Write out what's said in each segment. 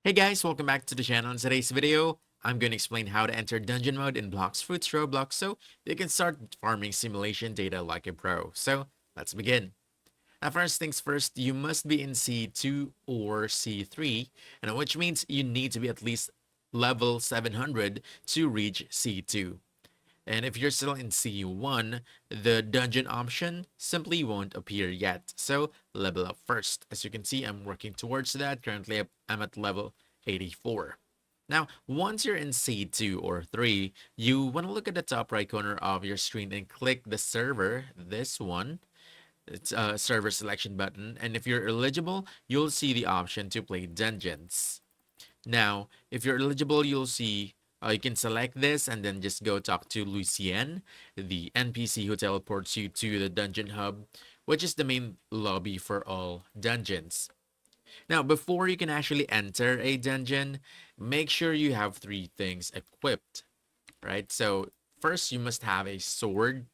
Hey guys, welcome back to the channel. In today's video, I'm going to explain how to enter dungeon mode in Blox Fruits Roblox so you can start farming simulation data like a pro. So let's begin. Now first things first, you must be in C2 or C3, and which means you need to be at least level 700 to reach C2. And if you're still in C1, the dungeon option simply won't appear yet. So level up first. As you can see, I'm working towards that. Currently, I'm at level 84. Now, once you're in C2 or 3, you want to look at the top right corner of your screen and click the server, this one. It's a server selection button. And if you're eligible, you'll see the option to play dungeons. Now, if you're eligible, you'll see you can select this and then just go talk to Lucien, the NPC who teleports you to the dungeon hub, which is the main lobby for all dungeons. Now, before you can actually enter a dungeon, make sure you have three things equipped, right? So, first, you must have a sword,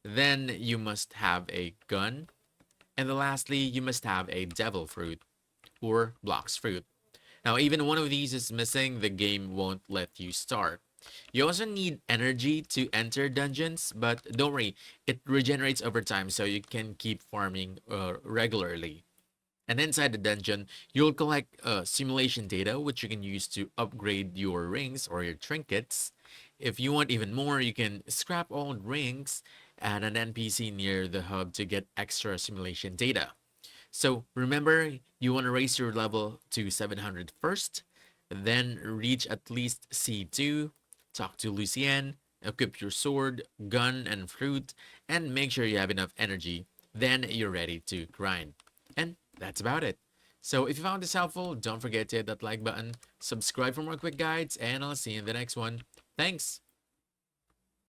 then, you must have a gun, and then lastly, you must have a devil fruit or Blox Fruit. Now, even one of these is missing, the game won't let you start. You also need energy to enter dungeons, but don't worry, it regenerates over time so you can keep farming regularly. And inside the dungeon, you'll collect simulation data, which you can use to upgrade your rings or your trinkets. If you want even more, you can scrap old rings at an NPC near the hub to get extra simulation data. So remember, you want to raise your level to 700 first, then reach at least C2, talk to Lucien, equip your sword, gun, and fruit, and make sure you have enough energy. Then you're ready to grind. And that's about it. So if you found this helpful, don't forget to hit that like button, subscribe for more quick guides, and I'll see you in the next one. Thanks!